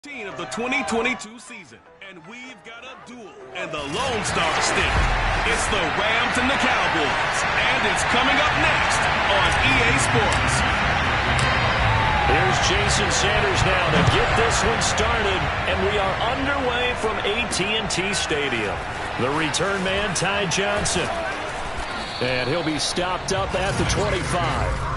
Of the 2022 season, and we've got a duel and the Lone Star State. It's the Rams and the Cowboys, and it's coming up next on EA Sports. Here's Jason Sanders now to get this one started, and we are underway from AT&T Stadium. The return man, Ty Johnson, and he'll be stopped up at the 25.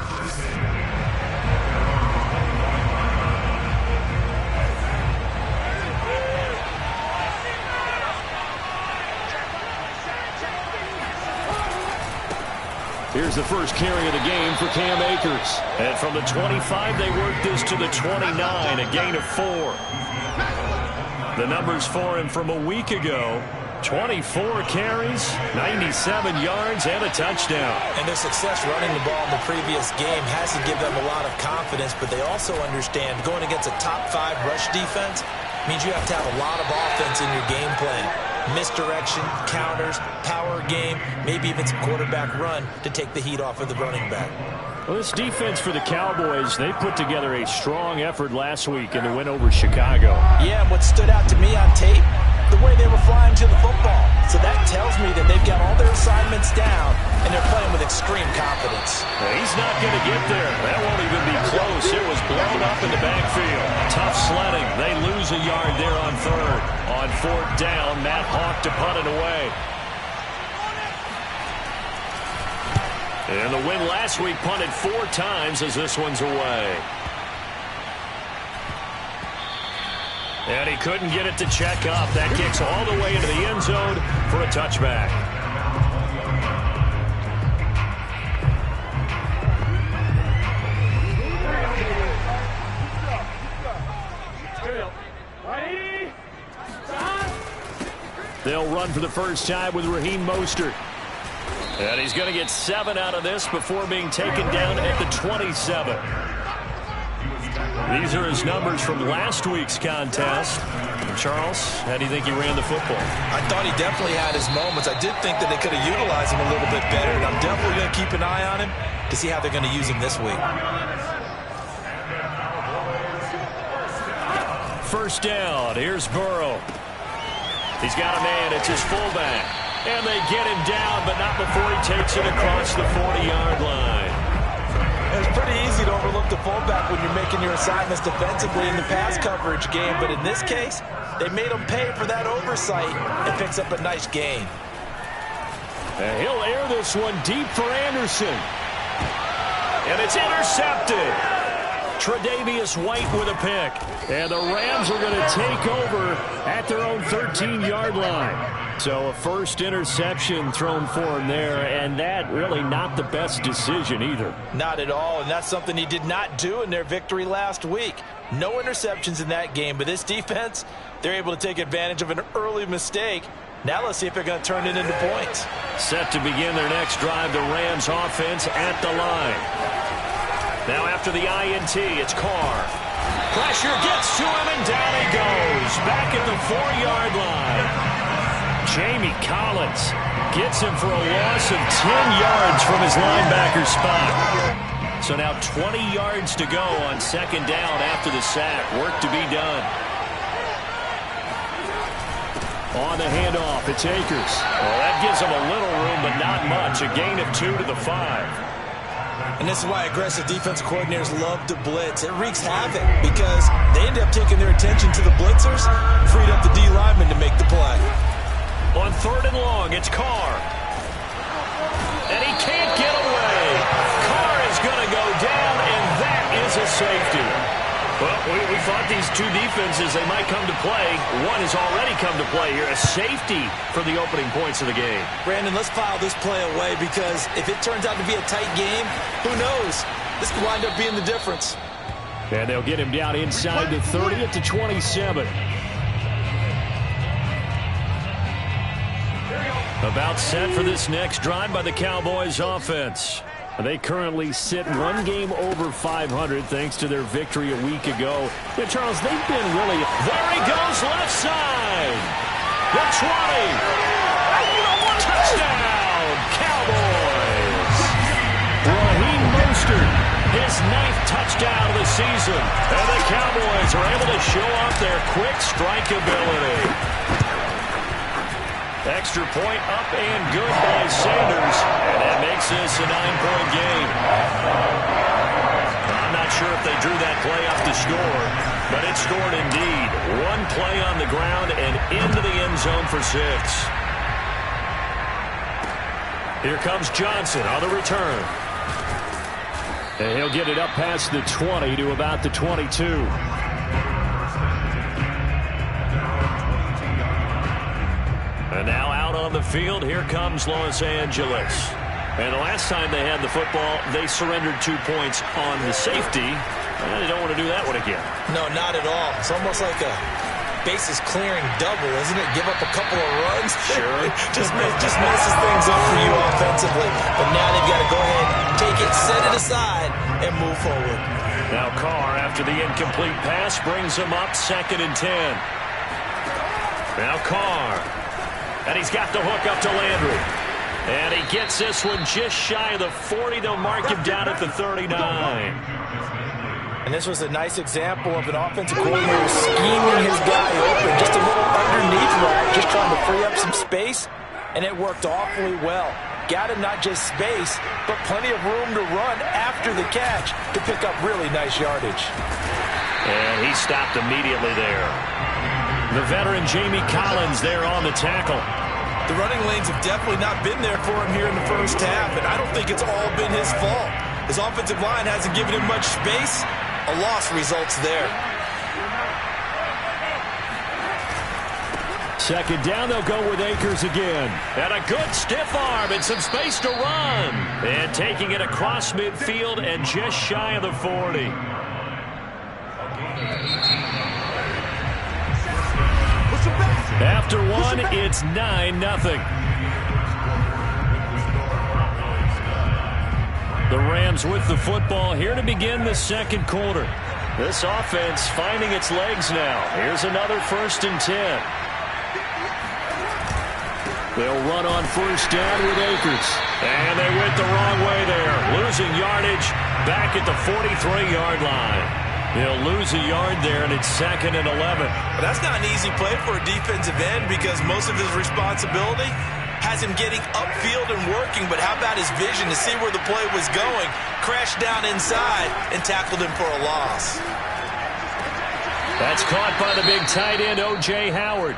Here's the first carry of the game for Cam Akers. And from the 25, they work this to the 29, a gain of 4. The numbers for him from a week ago: 24 carries, 97 yards, and a touchdown. And their success running the ball in the previous game has to give them a lot of confidence, but they also understand going against a top 5 rush defense means you have to have a lot of offense in your game plan. Misdirection, counters, power game, maybe even some quarterback run to take the heat off of the running back. Well, this defense for the Cowboys, they put together a strong effort last week in the win over Chicago. Yeah, and what stood out to me on tape, the way they were flying to the football. So that tells me that they've got all their assignments down, and they're playing with extreme confidence. He's not going to get there. That won't even be close. It was blown up in the backfield. Tough sledding. They lose a yard there on third. On fourth down, Matt Hawk to punt it away. And the win last week punted 4 times as this one's away. And he couldn't get it to check up. That kicks all the way into the end zone for a touchback. They'll run for the first time with Raheem Mostert. And he's going to get 7 out of this before being taken down at the 27. These are his numbers from last week's contest. Charles, how do you think he ran the football? I thought he definitely had his moments. I did think that they could have utilized him a little bit better, and I'm definitely going to keep an eye on him to see how they're going to use him this week. First down. Here's Burrow. He's got a man. It's his fullback. And they get him down, but not before he takes it across the 40-yard line. It's pretty easy to overlook the fullback when you're making your assignments defensively in the pass coverage game, but in this case, they made him pay for that oversight and picks up a nice gain. And he'll air this one deep for Anderson. And it's intercepted. Tre'Davious White with a pick. And the Rams are going to take over at their own 13-yard line. So a first interception thrown for him there, and that really not the best decision either. Not at all, and that's something he did not do in their victory last week. No interceptions in that game, but this defense, they're able to take advantage of an early mistake. Now let's see if they're going to turn it into points. Set to begin their next drive, the Rams offense at the line. Now after the INT, it's Carr. Pressure gets to him, and down he goes. Back at the 4-yard line. Jamie Collins gets him for a loss of 10 yards from his linebacker spot. So now 20 yards to go on second down after the sack. Work to be done. On the handoff, it's Akers. Well, that gives him a little room, but not much. A gain of 2 to the 5. And this is why aggressive defense coordinators love to blitz. It wreaks havoc because they end up taking their attention to the blitzers, freed up the D lineman to make the play. On third and long, it's Carr. And he can't get away. Carr is going to go down, and that is a safety. Well, we thought these two defenses, they might come to play. One has already come to play here. A safety for the opening points of the game. Brandon, let's file this play away because if it turns out to be a tight game, who knows? This could wind up being the difference. And they'll get him down inside the 30 at the 27. About set for this next drive by the Cowboys offense. They currently sit 1 game over 500 thanks to their victory a week ago. Yeah, Charles, they've been really... There he goes, left side. The 20. Touchdown, Cowboys. Raheem Mostert his 9th touchdown of the season. And the Cowboys are able to show off their quick strike ability. Extra point up and good by Sanders. And that makes this a 9-point game. I'm not sure if they drew that play up to score, but it scored indeed. One play on the ground and into the end zone for 6. Here comes Johnson on the return. And he'll get it up past the 20 to about the 22. And now out on the field, here comes Los Angeles. And the last time they had the football, they surrendered 2 points on the safety. And they don't want to do that one again. No, not at all. It's almost like a bases clearing double, isn't it? Give up a couple of runs. Sure. just messes things up for you offensively. But now they've got to go ahead, take it, set it aside, and move forward. Now Carr, after the incomplete pass, brings him up 2nd and 10. Now Carr. And he's got the hook up to Landry. And he gets this one just shy of the 40. They'll mark him down at the 39. And this was a nice example of an offensive coordinator scheming his guy open. Just a little underneath that, just trying to free up some space. And it worked awfully well. Got him not just space, but plenty of room to run after the catch to pick up really nice yardage. And he stopped immediately there. The veteran Jamie Collins there on the tackle. The running lanes have definitely not been there for him here in the first half, and I don't think it's all been his fault. His offensive line hasn't given him much space. A loss results there. 2nd down, they'll go with Akers again. And a good stiff arm and some space to run. And taking it across midfield and just shy of the 40. After one, it's 9-0. The Rams with the football here to begin the 2nd quarter. This offense finding its legs now. Here's another 1st and 10. They'll run on 1st down with Akers. And they went the wrong way there. Losing yardage back at the 43-yard line. He'll lose a yard there, and it's 2nd and 11. But that's not an easy play for a defensive end because most of his responsibility has him getting upfield and working. But how about his vision to see where the play was going? Crashed down inside and tackled him for a loss. That's caught by the big tight end, O.J. Howard.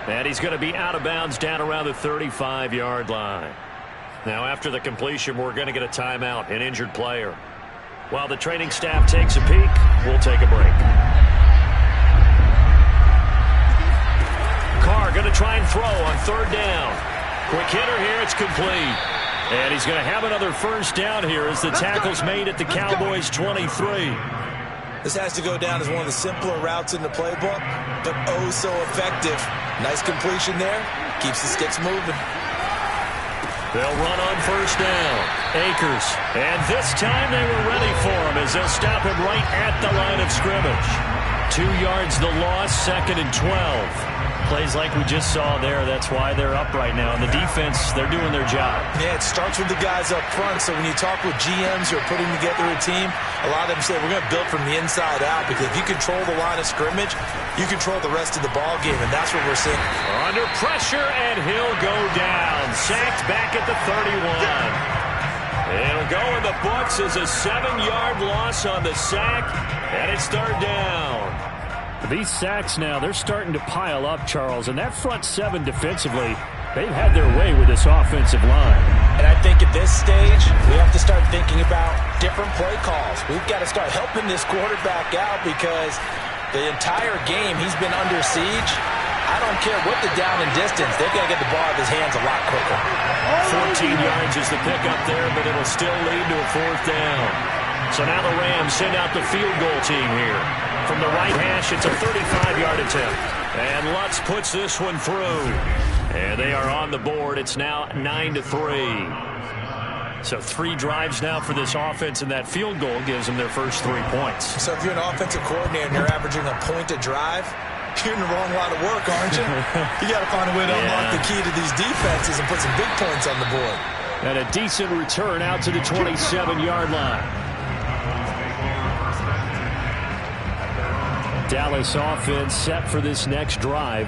And he's going to be out of bounds down around the 35-yard line. Now, after the completion, we're going to get a timeout, an injured player. While the training staff takes a peek, we'll take a break. Carr going to try and throw on 3rd down. Quick hitter here, it's complete. And he's going to have another 1st down here as the tackle's made at the Cowboys' 23. This has to go down as one of the simpler routes in the playbook, but oh so effective. Nice completion there. Keeps the sticks moving. They'll run on 1st down. Akers. And this time they were ready for him as they'll stop him right at the line of scrimmage. 2 yards the loss, 2nd and 12. Plays like we just saw there. That's why they're up right now. And the defense, they're doing their job. Yeah, it starts with the guys up front. So when you talk with GMs who are putting together a team, a lot of them say we're going to build from the inside out because if you control the line of scrimmage, you control the rest of the ball game, and that's what we're seeing. Under pressure, and he'll go down. Sacked back at the 31. It'll go in the books as a 7-yard loss on the sack, and it's 3rd down. These sacks now, they're starting to pile up, Charles, and that front 7 defensively, they've had their way with this offensive line. And I think at this stage, we have to start thinking about different play calls. We've got to start helping this quarterback out because the entire game he's been under siege. I don't care what the down and distance. They've got to get the ball out of his hands a lot quicker. 14 yards is the pickup there, but it'll still lead to a 4th down. So now the Rams send out the field goal team here. From the right hash, it's a 35-yard attempt. And Lutz puts this one through. And they are on the board. It's now 9-3. So 3 drives now for this offense, and that field goal gives them their first 3 points. So if you're an offensive coordinator and you're averaging a point a drive, you're in the wrong line of work, aren't you? You got to find a way to unlock the key to these defenses and put some big points on the board. And a decent return out to the 27-yard line. Dallas offense set for this next drive.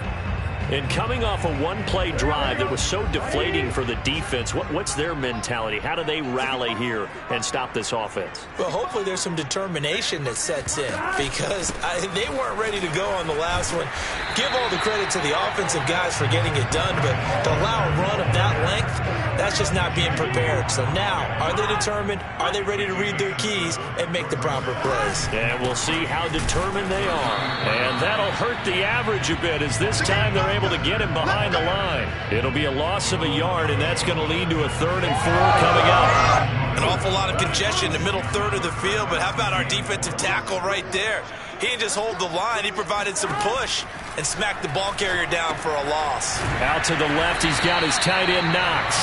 And coming off a one-play drive that was so deflating for the defense, what's their mentality? How do they rally here and stop this offense? Well, hopefully there's some determination that sets in because they weren't ready to go on the last one. Give all the credit to the offensive guys for getting it done, but to allow a run of that length, that's just not being prepared. So now, are they determined? Are they ready to read their keys and make the proper plays? And we'll see how determined they are. And that'll hurt the average a bit as this time they're able to get him behind the line. It'll be a loss of a yard, and that's going to lead to a 3rd and 4 coming up. An awful lot of congestion in the middle third of the field, but how about our defensive tackle right there? He didn't just hold the line. He provided some push and smacked the ball carrier down for a loss. Out to the left, he's got his tight end, Knox.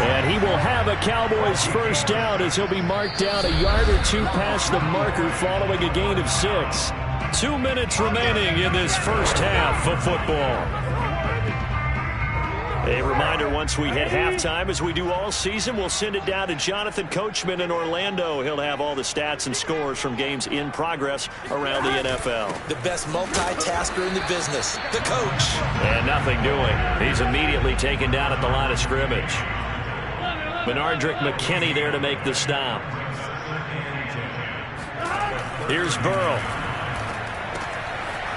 And he will have a Cowboys first down as he'll be marked down a yard or 2 past the marker following a gain of 6. 2 minutes remaining in this first half of football. A reminder, once we hit halftime, as we do all season, we'll send it down to Jonathan Coachman in Orlando. He'll have all the stats and scores from games in progress around the NFL. The best multitasker in the business, the coach. And nothing doing. He's immediately taken down at the line of scrimmage. Benardrick McKinney there to make the stop. Here's Burrow.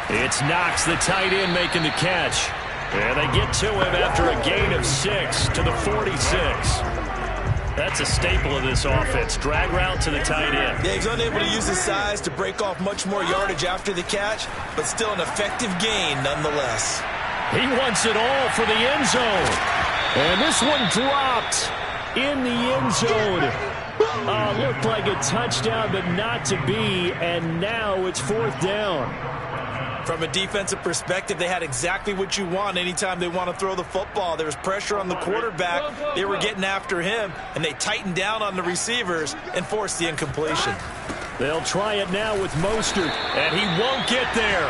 It's Knox, the tight end, making the catch. And they get to him after a gain of 6 to the 46. That's a staple of this offense. Drag route to the tight end. Yeah, he's unable to use his size to break off much more yardage after the catch, but still an effective gain nonetheless. He wants it all for the end zone. And this one dropped in the end zone. Looked like a touchdown, but not to be. And now it's 4th down. From a defensive perspective, they had exactly what you want anytime they want to throw the football. There was pressure on the quarterback. They were getting after him, and they tightened down on the receivers and forced the incompletion. They'll try it now with Mostert, and he won't get there.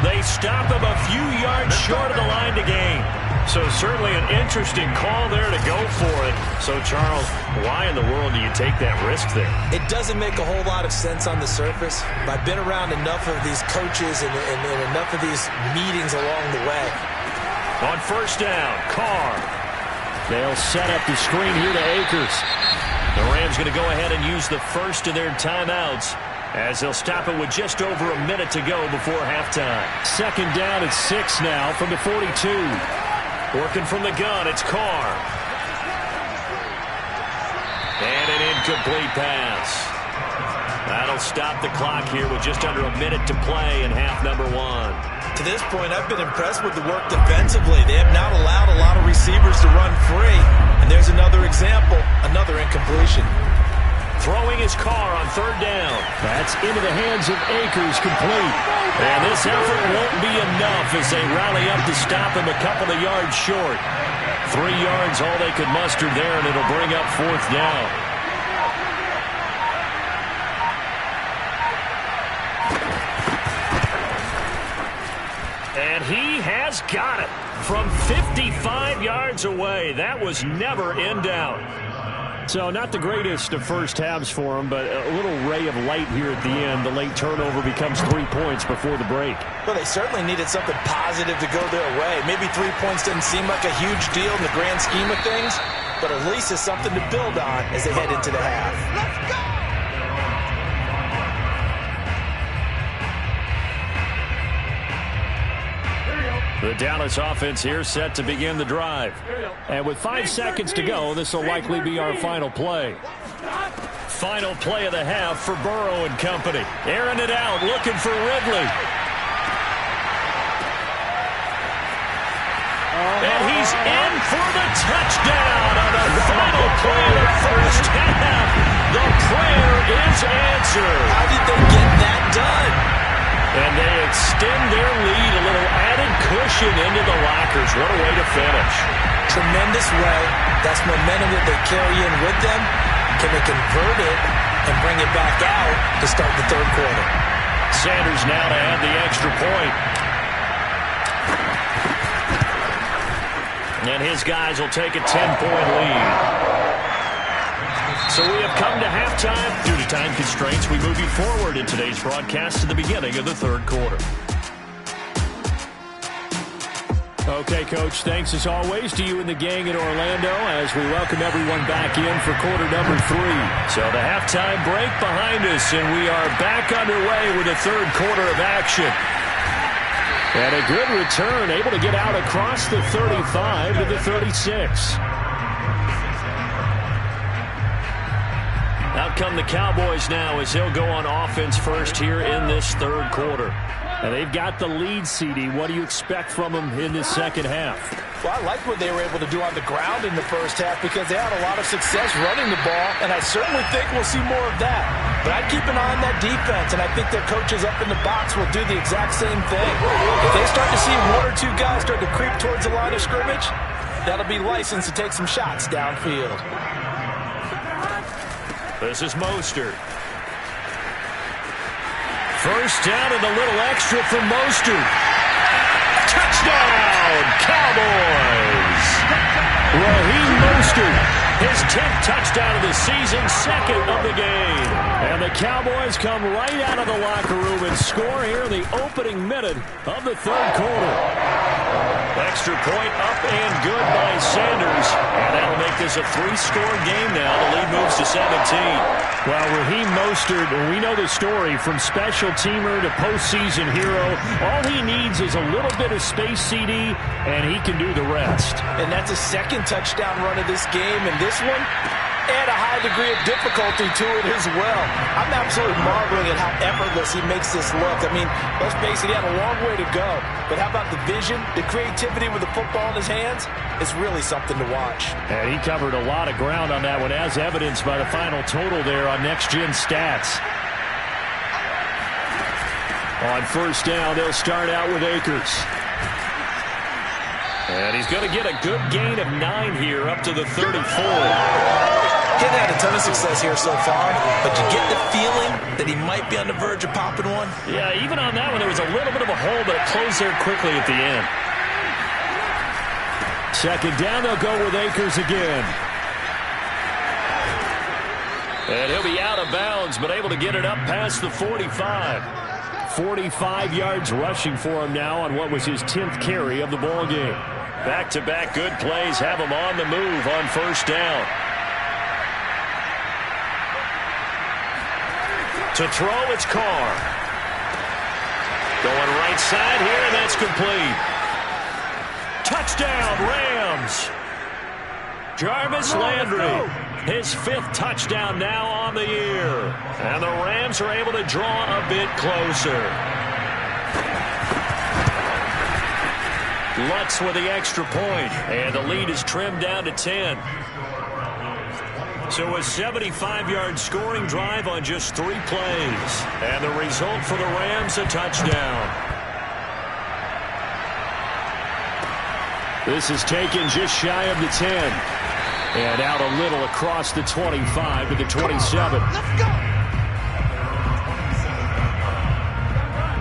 They stop him a few yards short of the line to gain. So certainly an interesting call there to go for it. So, Charles, why in the world do you take that risk there? It doesn't make a whole lot of sense on the surface, but I've been around enough of these coaches and enough of these meetings along the way. On first down, Carr. They'll set up the screen here to Akers. The Rams going to go ahead and use the first of their timeouts as they'll stop it with just over a minute to go before halftime. 2nd down at 6 now from the 42. Working from the gun, it's Carr. And an incomplete pass. That'll stop the clock here with just under a minute to play in half number 1. To this point, I've been impressed with the work defensively. They have not allowed a lot of receivers to run free. And there's another example, another incompletion. Throwing his Carr on 3rd down. That's into the hands of Akers, complete. And this effort won't be enough as they rally up to stop him a couple of yards short. 3 yards, all they could muster there, and it'll bring up 4th down. And he has got it from 55 yards away. That was never in doubt. So not the greatest of first halves for him, but a little ray of light here at the end. The late turnover becomes 3 points before the break. Well, they certainly needed something positive to go their way. Maybe 3 points doesn't seem like a huge deal in the grand scheme of things, but at least it's something to build on as they head into the half. Let's go! The Dallas offense here set to begin the drive. And with 5 seconds to go, this will likely be our final play. Final play of the half for Burrow and company. Airing it out, looking for Ridley. And he's in for the touchdown on the final play of the first half. The prayer is answered. How did they get that done? And they extend their lead, a little added cushion into the lockers. What a way to finish. Tremendous way. That's momentum that they carry in with them. Can they convert it and bring it back out to start the 3rd quarter? Sanders now to add the extra point. And his guys will take a 10-point lead. So we have come to halftime. Due to time constraints, we move you forward in today's broadcast to the beginning of the third quarter. Okay, Coach, thanks as always to you and the gang in Orlando as we welcome everyone back in for quarter number 3. So the halftime break behind us, and we are back underway with the third quarter of action. And a good return, able to get out across the 35 to the 36. Out come the Cowboys now as they'll go on offense first here in this third quarter. And they've got the lead, CD. What do you expect from them in the second half? Well, I like what they were able to do on the ground in the first half because they had a lot of success running the ball, and I certainly think we'll see more of that. But I'd keep an eye on that defense, and I think their coaches up in the box will do the exact same thing. If they start to see one or two guys start to creep towards the line of scrimmage, that'll be licensed to take some shots downfield. This is Mostert. First down and a little extra from Mostert. Touchdown, Cowboys! Raheem Mostert, his 10th touchdown of the season, second of the game. And the Cowboys come right out of the locker room and score here in the opening minute of the third quarter. Extra point up and good by Sanders. And that'll make this a 3-score game now. The lead moves to 17. Well, Raheem Mostert, we know the story, from special teamer to postseason hero. All he needs is a little bit of space, CD, and he can do the rest. And that's a second touchdown run of this game, and this one, add a high degree of difficulty to it as well. I'm absolutely marveling at how effortless he makes this look. I mean, let's face it, he had a long way to go. But how about the vision, the creativity with the football in his hands? It's really something to watch. And he covered a lot of ground on that one, as evidenced by the final total there on Next Gen Stats. On first down, they'll start out with Akers. And he's going to get a good gain of 9 here up to the 34. He's had a ton of success here so far, but you get the feeling that he might be on the verge of popping one. Yeah, even on that one, there was a little bit of a hole, but it closed there quickly at the end. Second down, they'll go with Akers again. And he'll be out of bounds, but able to get it up past the 45. 45 yards rushing for him now on what was his 10th carry of the ball game. Back-to-back good plays have him on the move on first down. To throw, it's Carr. Going right side here, and that's complete. Touchdown, Rams. Jarvis Landry, his 5th touchdown now on the year. And the Rams are able to draw a bit closer. Lutz with the extra point, and the lead is trimmed down to 10. So a 75-yard scoring drive on just 3 plays. And the result for the Rams, a touchdown. This is taken just shy of the 10. And out a little across the 25 to the 27. Let's go!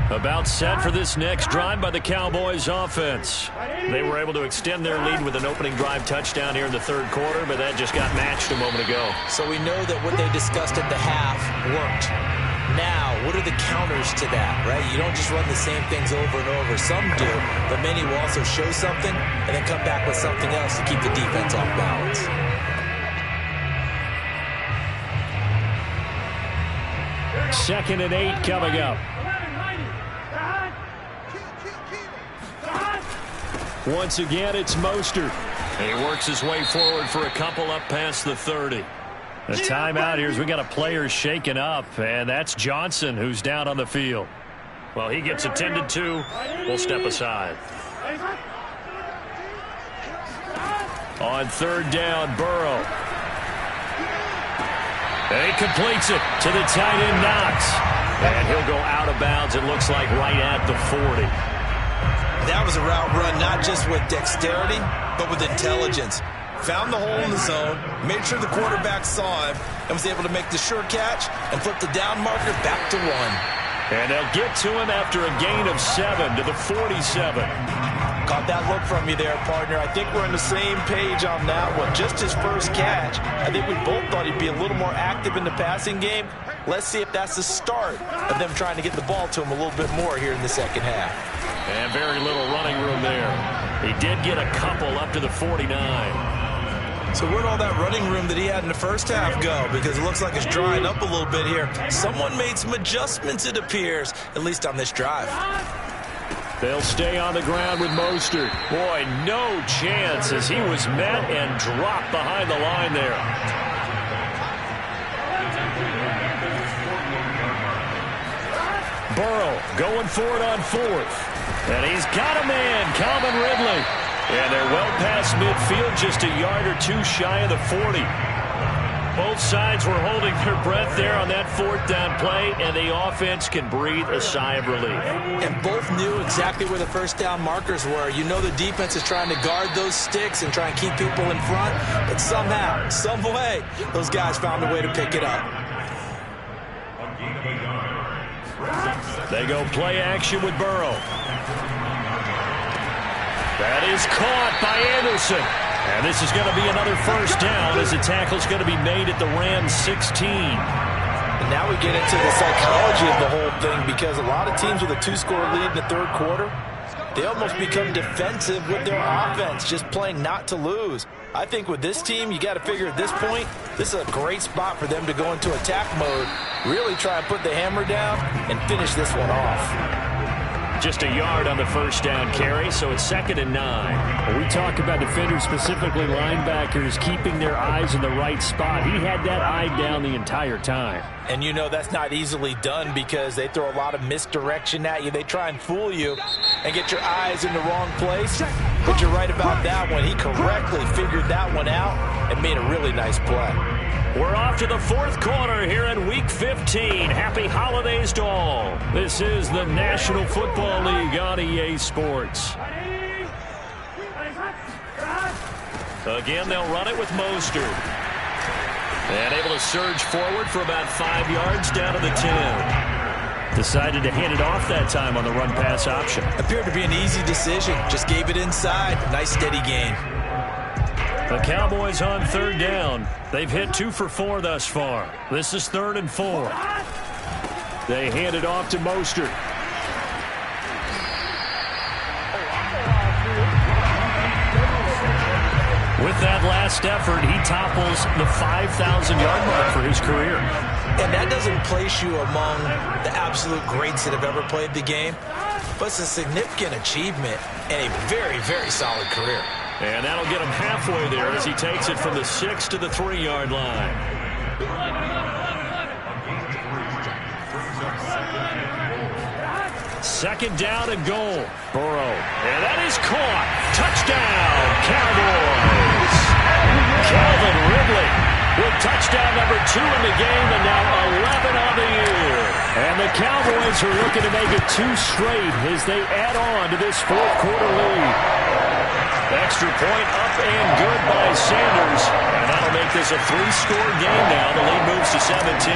About set for this next drive by the Cowboys offense. They were able to extend their lead with an opening drive touchdown here in the third quarter, but that just got matched a moment ago. So we know that what they discussed at the half worked. Now, what are the counters to that, right? You don't just run the same things over and over. Some do, but many will also show something and then come back with something else to keep the defense off balance. Second and 8 coming up. Once again, it's Mostert. He works his way forward for a couple up past the 30. The timeout here is we got a player shaken up, and that's Johnson who's down on the field. Well, he gets attended to. We'll step aside. On third down, Burrow. And he completes it to the tight end, Knox. And he'll go out of bounds, it looks like, right at the 40. That was a route run not just with dexterity, but with intelligence. Found the hole in the zone, made sure the quarterback saw him, and was able to make the sure catch and flip the down marker back to 1. And they'll get to him after a gain of 7 to the 47. Caught that look from you there, partner. I think we're on the same page on that one. Just his first catch. I think we both thought he'd be a little more active in the passing game. Let's see if that's the start of them trying to get the ball to him a little bit more here in the second half. And very little running room there. He did get a couple up to the 49. So where'd all that running room that he had in the first half go? Because it looks like it's drying up a little bit here. Someone made some adjustments, it appears, at least on this drive. They'll stay on the ground with Mostert. Boy, no chance as he was met and dropped behind the line there. Burrow going for it on fourth. And he's got a man, Calvin Ridley. And they're well past midfield, just a yard or two shy of the 40. Both sides were holding their breath there on that fourth down play, and the offense can breathe a sigh of relief. And both knew exactly where the first down markers were. You know the defense is trying to guard those sticks and try and keep people in front, but somehow, some way, those guys found a way to pick it up. They go play action with Burrow. That is caught by Anderson. And this is going to be another first down as the tackle's going to be made at the Rams 16. And now we get into the psychology of the whole thing, because a lot of teams with a 2-score lead in the third quarter, they almost become defensive with their offense, just playing not to lose. I think with this team, you got to figure at this point, this is a great spot for them to go into attack mode, really try and put the hammer down and finish this one off. Just a yard on the first down carry, so it's 2nd and 9. When we talk about defenders, specifically linebackers, keeping their eyes in the right spot, he had that eye down the entire time. And you know that's not easily done because they throw a lot of misdirection at you. They try and fool you and get your eyes in the wrong place. But you're right about that one. He correctly figured that one out and made a really nice play. We're off to the fourth quarter here in Week 15. Happy holidays to all. This is the National Football League on EA Sports. Again, they'll run it with Mostert. And able to surge forward for about 5 yards down to the 10. Decided to hand it off that time on the run-pass option. Appeared to be an easy decision. Just gave it inside. Nice steady gain. The Cowboys on third down. They've hit 2 for 4 thus far. This is 3rd and 4. They hand it off to Mostert. With that last effort, he topples the 5,000-yard mark for his career. And that doesn't place you among the absolute greats that have ever played the game, but it's a significant achievement and a very, very solid career. And that'll get him halfway there as he takes it from the 6 to the 3-yard line. Second down and goal. Burrow. And that is caught. Touchdown, Cowboys. Calvin Ridley with touchdown number 2 in the game and now 11 on the year. And the Cowboys are looking to make it 2 straight as they add on to this fourth quarter lead. Extra point up and good by Sanders. And that'll make this a 3-score game now. The lead moves to 17.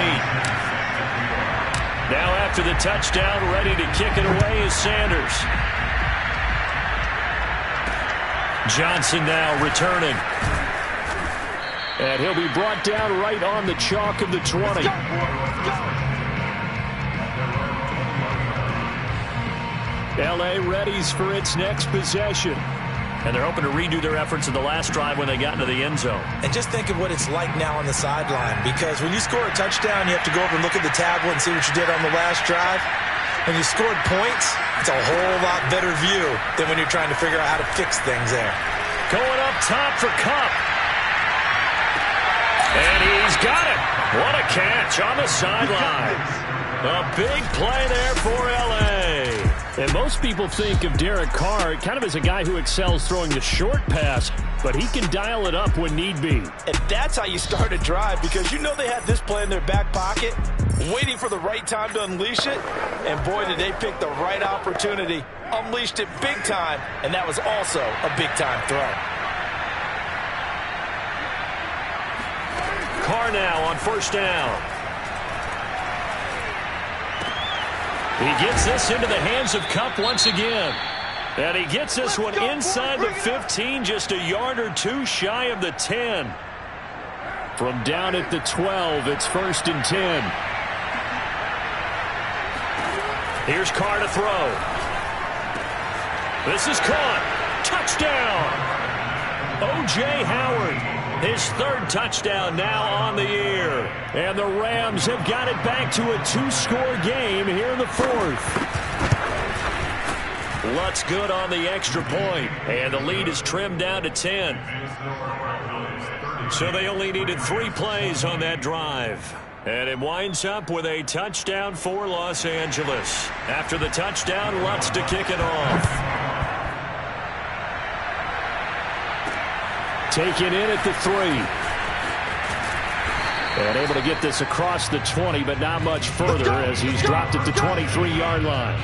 Now after the touchdown, ready to kick it away is Sanders. Johnson now returning. And he'll be brought down right on the chalk of the 20. L.A. readies for its next possession. And they're hoping to redo their efforts in the last drive when they got into the end zone. And just think of what it's like now on the sideline, because when you score a touchdown, you have to go over and look at the tablet and see what you did on the last drive. When you scored points, it's a whole lot better view than when you're trying to figure out how to fix things there. Going up top for Kupp. And he's got it. What a catch on the sideline. A big play there for L.A. And most people think of Derek Carr kind of as a guy who excels throwing the short pass, but he can dial it up when need be. And that's how you start a drive, because you know they had this play in their back pocket, waiting for the right time to unleash it. And boy, did they pick the right opportunity. Unleashed it big time, and that was also a big-time throw. Carr now on first down. He gets this into the hands of Kupp once again. And he gets this one inside the 15, just a yard or two shy of the 10. From down at the 12, it's 1st and 10. Here's Carr to throw. This is caught. Touchdown. O.J. Howard, his 3rd touchdown now on the year. And the Rams have got it back to a 2-score game here in the 4th. Lutz good on the extra point, and the lead is trimmed down to 10. So they only needed 3 plays on that drive. And it winds up with a touchdown for Los Angeles. After the touchdown, Lutz to kick it off. Taken in at the 3. And able to get this across the 20, but not much further as he's dropped at the 23-yard line.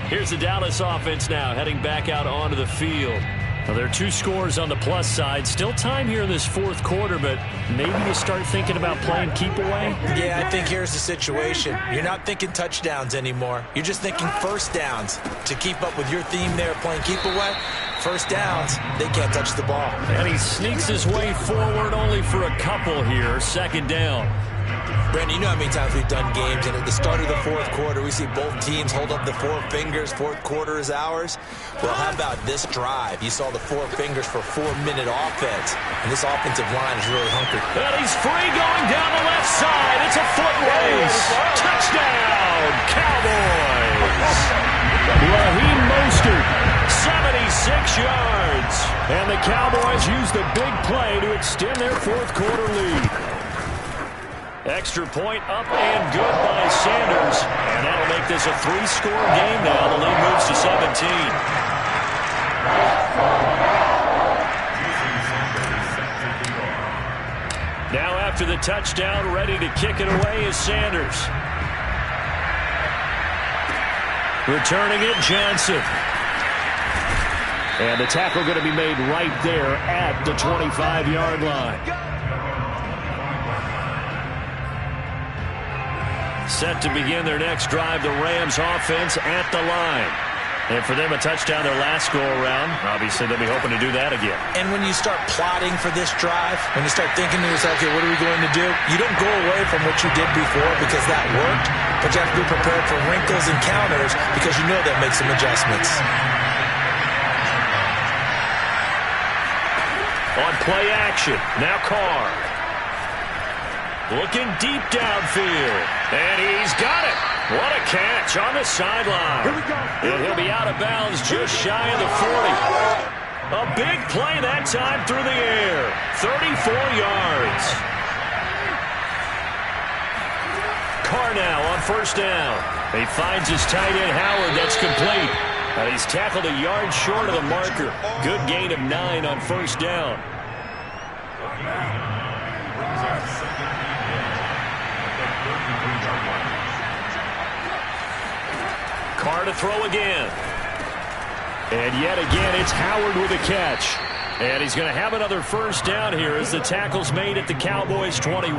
Here's the Dallas offense now heading back out onto the field. Well, there are 2 scores on the plus side. Still time here in this 4th quarter, but maybe you start thinking about playing keep away? Yeah, I think here's the situation. You're not thinking touchdowns anymore. You're just thinking first downs. To keep up with your theme there, playing keep away, first downs, they can't touch the ball. And he sneaks his way forward only for a couple here. 2nd down. Brandon, you know how many times we've done games, and at the start of the 4th quarter, we see both teams hold up the 4 fingers, 4th quarter is ours. Well, how about this drive? You saw the 4 fingers for 4-minute offense, and this offensive line is really hunkered. And he's free going down the left side. It's a foot race. Touchdown, Cowboys. Raheem Mostert, 76 yards. And the Cowboys use the big play to extend their 4th quarter lead. Extra point up and good by Sanders. And that'll make this a 3-score game now. The lead moves to 17. Now after the touchdown, ready to kick it away is Sanders. Returning it, Johnson. And the tackle going to be made right there at the 25-yard line. Set to begin their next drive, the Rams offense at the line. And for them, a touchdown their last go-around. Obviously, they'll be hoping to do that again. And when you start plotting for this drive, when you start thinking to yourself, okay, what are we going to do? You don't go away from what you did before because that worked, but you have to be prepared for wrinkles and counters because you know they'll make some adjustments. On play action, now Carr. Looking deep downfield. And he's got it. What a catch on the sideline. And he'll be out of bounds just shy of the 40. A big play that time through the air. 34 yards. Carr now on 1st down. He finds his tight end Howard. That's complete. And he's tackled a yard short of the marker. Good gain of 9 on 1st down. Carr to throw again. And yet again, it's Howard with a catch. And he's going to have another 1st down here as the tackle's made at the Cowboys' 21.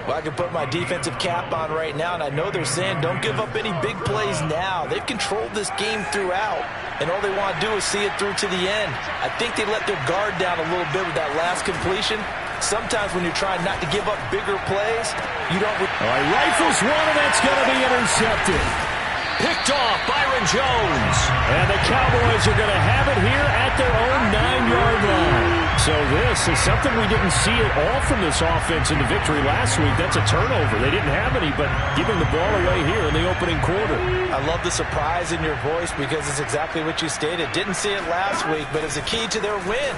Well, I can put my defensive cap on right now, and I know they're saying don't give up any big plays now. They've controlled this game throughout, and all they want to do is see it through to the end. I think they let their guard down a little bit with that last completion. Sometimes when you're trying not to give up bigger plays, you don't... All right, rifles one, and that's going to be intercepted. Picked off, Byron Jones. And the Cowboys are going to have it here at their own 9-yard line. So this is something we didn't see at all from this offense in the victory last week. That's a turnover. They didn't have any, but giving the ball away here in the opening quarter. I love the surprise in your voice because it's exactly what you stated. Didn't see it last week, but it's a key to their win.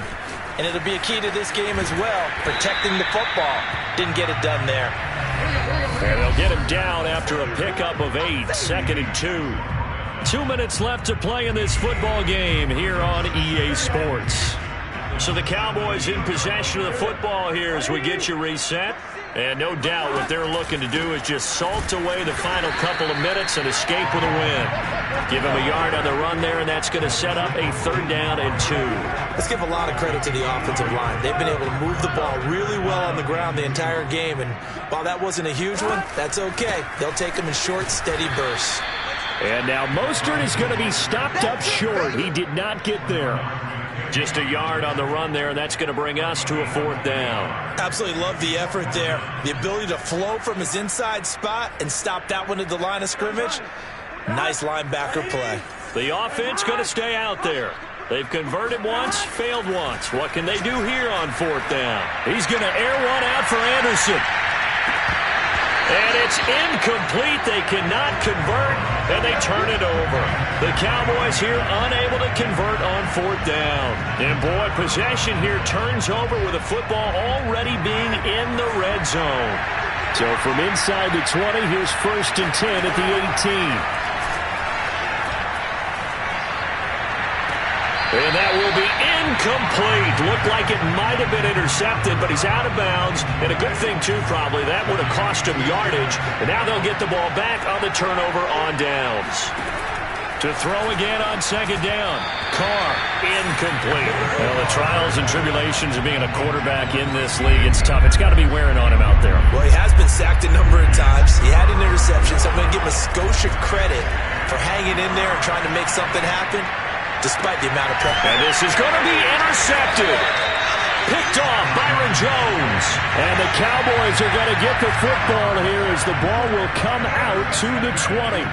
And it'll be a key to this game as well, protecting the football. Didn't get it done there. And they'll get him down after a pickup of 8, 2nd and 2. 2 minutes left to play in this football game here on EA Sports. So the Cowboys in possession of the football here as we get you reset. And no doubt what they're looking to do is just salt away the final couple of minutes and escape with a win. Give him a yard on the run there, and that's going to set up a 3rd down and 2. Let's give a lot of credit to the offensive line. They've been able to move the ball really well on the ground the entire game, and while that wasn't a huge one, that's okay. They'll take them in short, steady bursts. And now Mostert is going to be stopped up short. He did not get there. Just a yard on the run there, and that's going to bring us to a 4th down. Absolutely love the effort there. The ability to flow from his inside spot and stop that one at the line of scrimmage. Nice linebacker play. The offense going to stay out there. They've converted once, failed once. What can they do here on 4th down? He's going to air one out for Anderson. And it's incomplete. They cannot convert, and they turn it over. The Cowboys here unable to convert on 4th down. And boy, possession here turns over with the football already being in the red zone. So from inside the 20, here's 1st and 10 at the 18. And that will be incomplete. Looked like it might have been intercepted, but he's out of bounds. And a good thing, too, probably. That would have cost him yardage. And now they'll get the ball back on the turnover on downs. To throw again on 2nd down. Carr, incomplete. Well, the trials and tribulations of being a quarterback in this league, it's tough. It's got to be wearing on him out there. Well, he has been sacked a number of times. He had an interception, so I'm going to give him a Scotia credit for hanging in there and trying to make something happen, despite the amount of pressure. And this is going to be intercepted. Picked off Byron Jones. And the Cowboys are going to get the football here as the ball will come out to the 20.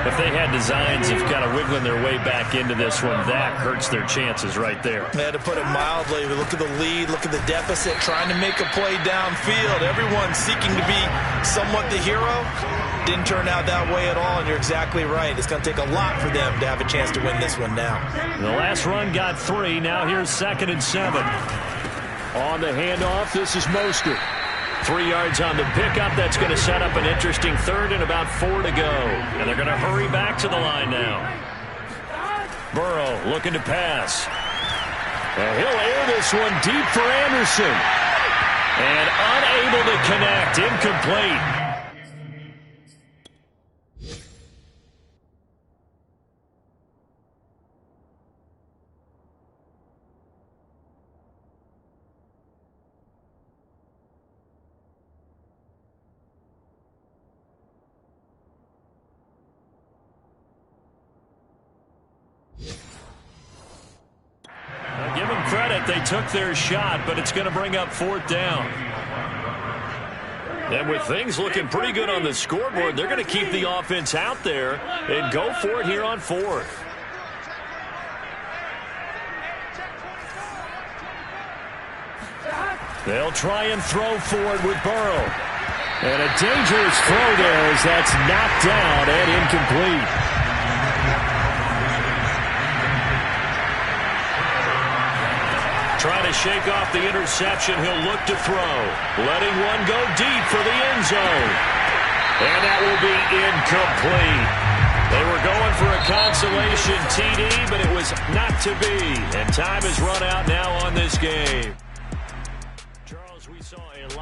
If they had designs of kind of wiggling their way back into this one, that hurts their chances right there. They had to put it mildly. Look at the lead, look at the deficit, trying to make a play downfield. Everyone seeking to be somewhat the hero. Didn't turn out that way at all, and you're exactly right. It's going to take a lot for them to have a chance to win this one now. The last run got 3. Now here's 2nd and 7. On the handoff, this is Mostert. 3 yards on the pickup. That's going to set up an interesting 3rd and about 4 to go. And they're going to hurry back to the line now. Burrow looking to pass. And he'll air this one deep for Anderson. And unable to connect. Incomplete. Give them credit. They took their shot, but it's going to bring up 4th down. And with things looking pretty good on the scoreboard, they're going to keep the offense out there and go for it here on 4th. They'll try and throw forward with Burrow. And a dangerous throw there as that's knocked down and incomplete. Trying to shake off the interception. He'll look to throw. Letting one go deep for the end zone. And that will be incomplete. They were going for a consolation TD, but it was not to be. And time has run out now on this game.